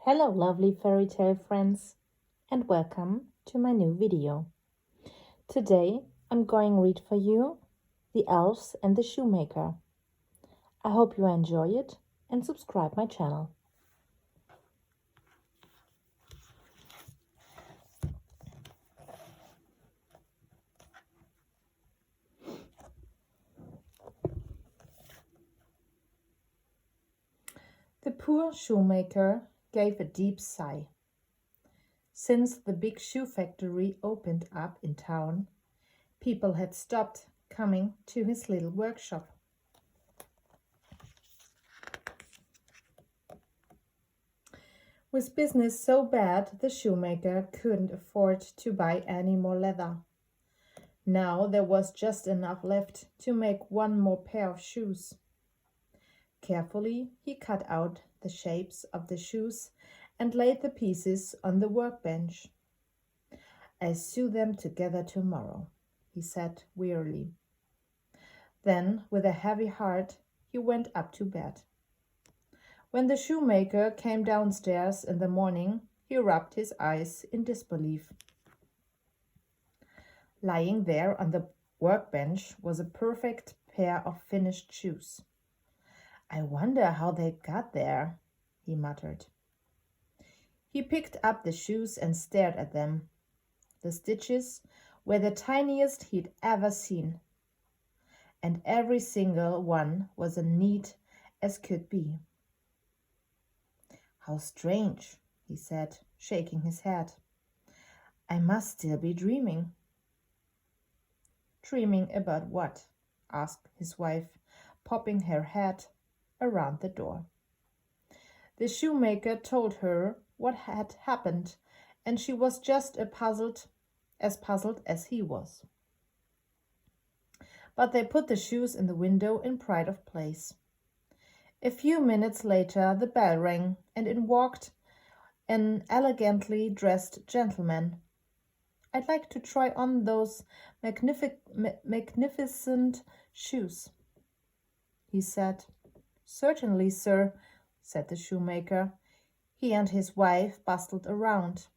Hello lovely fairy tale friends and welcome to my new video. Today I'm going to read for you The Elves and the Shoemaker. I hope you enjoy it and subscribe my channel. The poor shoemaker gave a deep sigh. Since the big shoe factory opened up in town, people had stopped coming to his little workshop. With business so bad, the shoemaker couldn't afford to buy any more leather. Now there was just enough left to make one more pair of shoes. Carefully, he cut out the shapes of the shoes and laid the pieces on the workbench. "I'll sew them together tomorrow," he said wearily. Then, with a heavy heart, he went up to bed. When the shoemaker came downstairs in the morning, he rubbed his eyes in disbelief. Lying there on the workbench was a perfect pair of finished shoes. "I wonder how they got there," he muttered. He picked up the shoes and stared at them. The stitches were the tiniest he'd ever seen, and every single one was as neat as could be. "How strange," he said, shaking his head. "I must still be dreaming." "Dreaming about what?" asked his wife, popping her head around the door. The shoemaker told her what had happened, and she was just as puzzled as he was. But they put the shoes in the window in pride of place. A few minutes later the bell rang, and in walked an elegantly dressed gentleman. "I'd like to try on those magnificent shoes," he said. "Certainly, sir," said the shoemaker. He and his wife bustled around.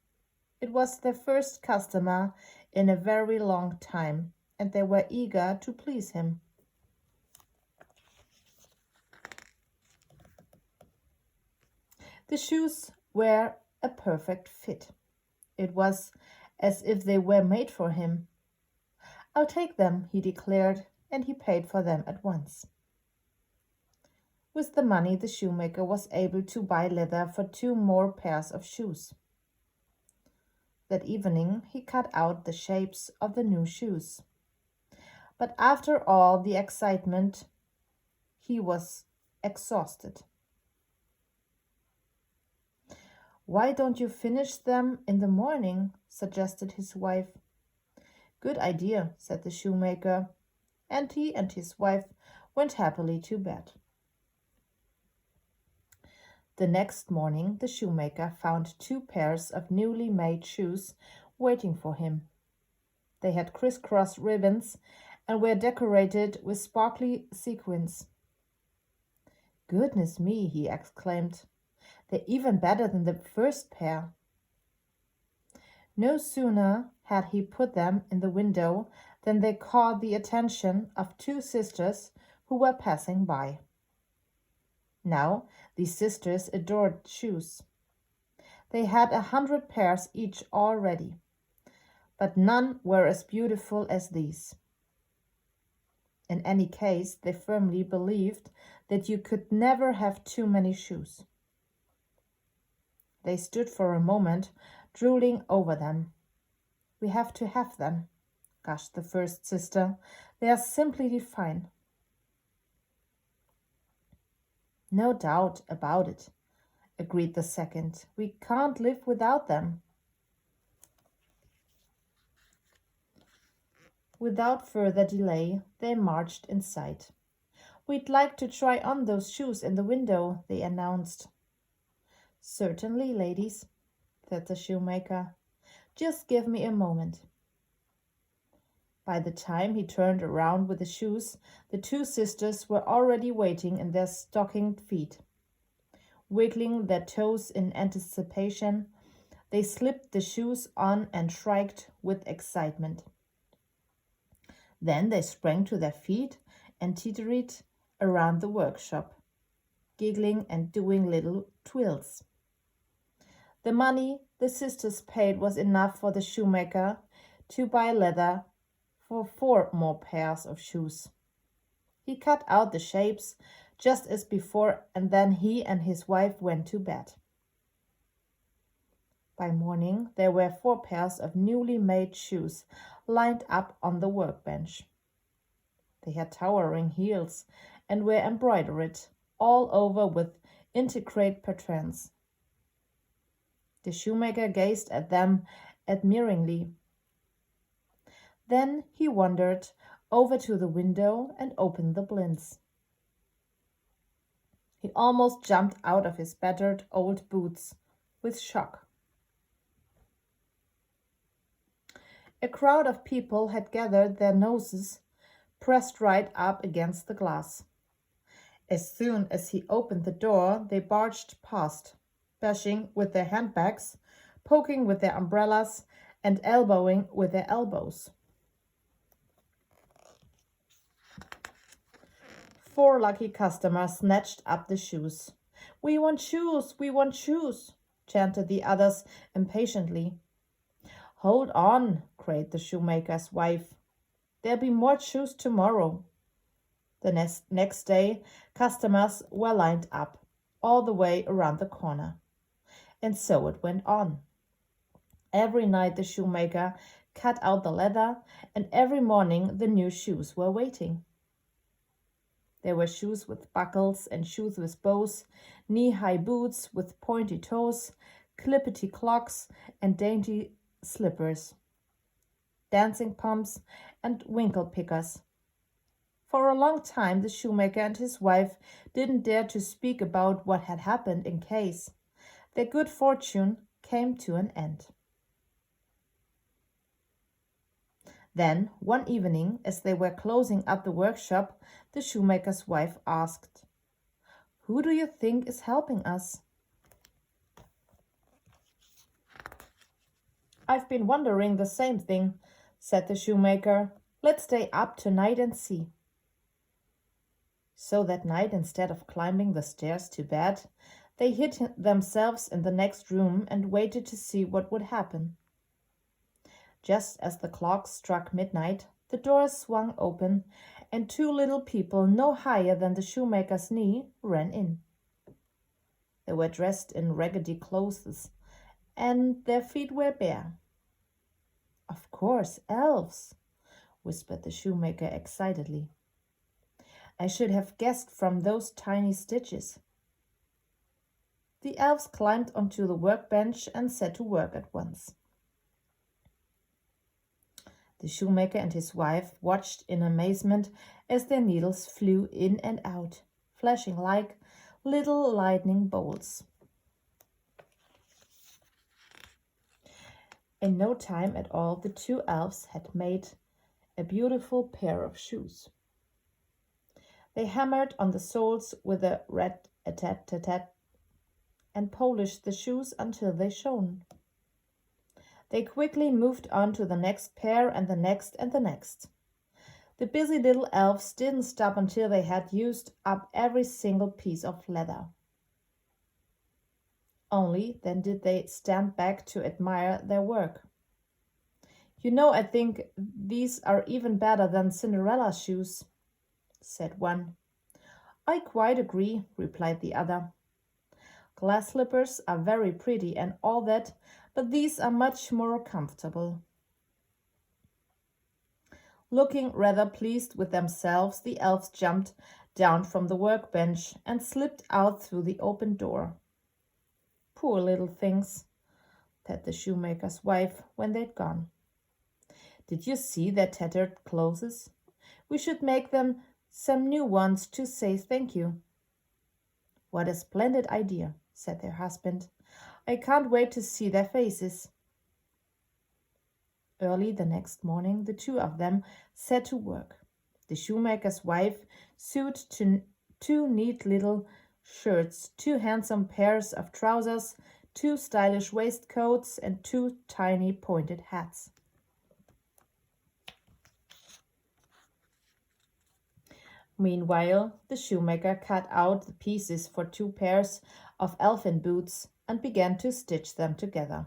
It was their first customer in a very long time, and they were eager to please him. The shoes were a perfect fit. It was as if they were made for him. "I'll take them," he declared, and he paid for them at once. With the money, the shoemaker was able to buy leather for 2 more pairs of shoes. That evening he cut out the shapes of the new shoes. But after all the excitement, he was exhausted. "Why don't you finish them in the morning?" suggested his wife. "Good idea," said the shoemaker, and he and his wife went happily to bed. The next morning the shoemaker found 2 pairs of newly made shoes waiting for him. They had crisscross ribbons and were decorated with sparkly sequins. "Goodness me," he exclaimed, "they're even better than the first pair." No sooner had he put them in the window than they caught the attention of 2 sisters who were passing by. Now these sisters adored shoes. They had 100 pairs each already, but none were as beautiful as these. In any case, they firmly believed that you could never have too many shoes. They stood for a moment, drooling over them. "We have to have them," gushed the first sister. "They are simply divine." "No doubt about it," agreed the second. "We can't live without them." Without further delay, they marched inside. "We'd like to try on those shoes in the window," they announced. "Certainly, ladies," said the shoemaker. "Just give me a moment." By the time he turned around with the shoes, the 2 sisters were already waiting in their stockinged feet. Wiggling their toes in anticipation, they slipped the shoes on and shrieked with excitement. Then they sprang to their feet and teetered around the workshop, giggling and doing little twirls. The money the sisters paid was enough for the shoemaker to buy leather for 4 more pairs of shoes. He cut out the shapes just as before, and then he and his wife went to bed. By morning, there were 4 pairs of newly made shoes lined up on the workbench. They had towering heels and were embroidered all over with intricate patterns. The shoemaker gazed at them admiringly. Then he wandered over to the window and opened the blinds. He almost jumped out of his battered old boots with shock. A crowd of people had gathered, their noses pressed right up against the glass. As soon as he opened the door, they barged past, bashing with their handbags, poking with their umbrellas, and elbowing with their elbows. 4 lucky customers snatched up the shoes. "We want shoes! We want shoes!" chanted the others impatiently. "Hold on," cried the shoemaker's wife. "There'll be more shoes tomorrow." The next day, customers were lined up all the way around the corner. And so it went on. Every night the shoemaker cut out the leather, and every morning the new shoes were waiting. There were shoes with buckles and shoes with bows, knee-high boots with pointy toes, clippety clogs and dainty slippers, dancing pumps and winkle pickers. For a long time the shoemaker and his wife didn't dare to speak about what had happened in case their good fortune came to an end. Then, one evening, as they were closing up the workshop, the shoemaker's wife asked, "Who do you think is helping us?" "I've been wondering the same thing," said the shoemaker. "Let's stay up tonight and see." So that night, instead of climbing the stairs to bed, they hid themselves in the next room and waited to see what would happen. Just as the clock struck midnight, the door swung open, and 2 little people no higher than the shoemaker's knee ran in. They were dressed in raggedy clothes, and their feet were bare. "Of course, elves," whispered the shoemaker excitedly. "I should have guessed from those tiny stitches." The elves climbed onto the workbench and set to work at once. The shoemaker and his wife watched in amazement as their needles flew in and out, flashing like little lightning bolts. In no time at all, the 2 elves had made a beautiful pair of shoes. They hammered on the soles with a rat-a-tat-tat-tat and polished the shoes until they shone. They quickly moved on to the next pair and the next and the next. The busy little elves didn't stop until they had used up every single piece of leather. Only then did they stand back to admire their work. "You know, I think these are even better than Cinderella's shoes," said one. "I quite agree," replied the other. "Glass slippers are very pretty and all that, but these are much more comfortable." Looking rather pleased with themselves, the elves jumped down from the workbench and slipped out through the open door. "Poor little things," said the shoemaker's wife when they'd gone. "Did you see their tattered clothes? We should make them some new ones to say thank you." "What a splendid idea," said their husband. "I can't wait to see their faces." Early the next morning, the 2 of them set to work. The shoemaker's wife sewed 2 neat little shirts, 2 handsome pairs of trousers, 2 stylish waistcoats, and 2 tiny pointed hats. Meanwhile, the shoemaker cut out the pieces for 2 pairs of elfin boots and began to stitch them together.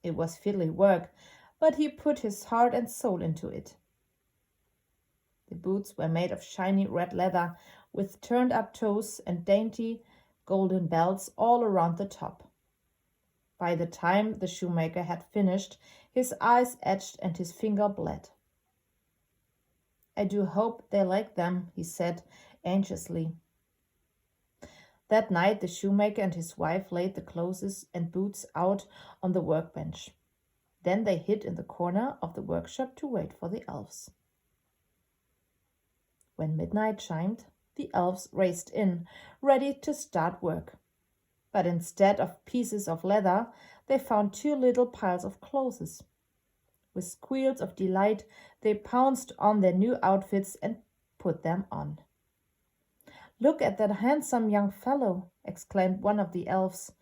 It was fiddly work, but he put his heart and soul into it. The boots were made of shiny red leather with turned-up toes and dainty golden belts all around the top. By the time the shoemaker had finished, his eyes itched and his finger bled. "I do hope they like them," he said anxiously. That night the shoemaker and his wife laid the clothes and boots out on the workbench. Then they hid in the corner of the workshop to wait for the elves. When midnight chimed, the elves raced in, ready to start work. But instead of pieces of leather, they found 2 little piles of clothes. With squeals of delight, they pounced on their new outfits and put them on. "Look at that handsome young fellow," exclaimed one of the elves,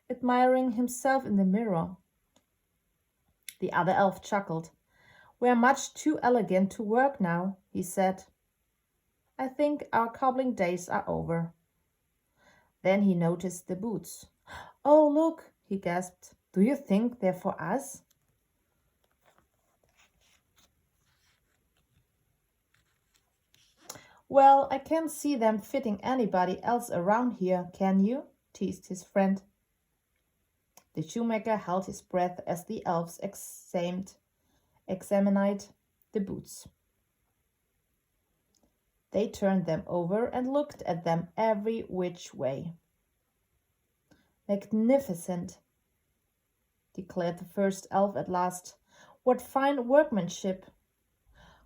admiring himself in the mirror. The other elf chuckled. "We're much too elegant to work now," he said. "I think our cobbling days are over." Then he noticed the boots. "Oh, look," he gasped. "Do you think they're for us?" "Well, I can't see them fitting anybody else around here, can you?" teased his friend. The shoemaker held his breath as the elves examined the boots. They turned them over and looked at them every which way. "Magnificent," declared the first elf at last. "What fine workmanship!"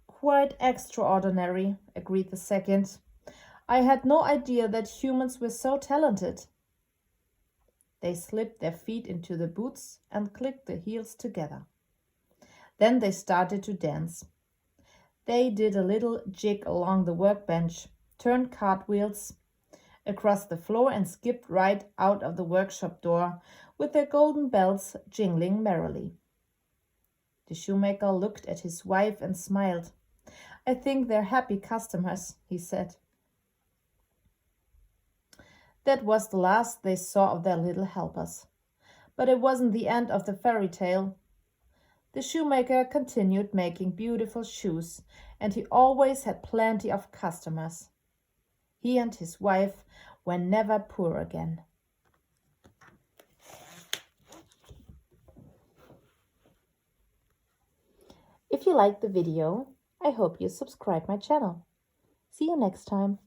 "Quite extraordinary," agreed the second. "I had no idea that humans were so talented." They slipped their feet into the boots and clicked the heels together. Then they started to dance. They did a little jig along the workbench, turned cartwheels across the floor, and skipped right out of the workshop door with their golden bells jingling merrily. The shoemaker looked at his wife and smiled. "I think they're happy customers," he said. That was the last they saw of their little helpers. But it wasn't the end of the fairy tale. The shoemaker continued making beautiful shoes, and he always had plenty of customers. He and his wife were never poor again. If you liked the video, I hope you subscribe my channel. See you next time.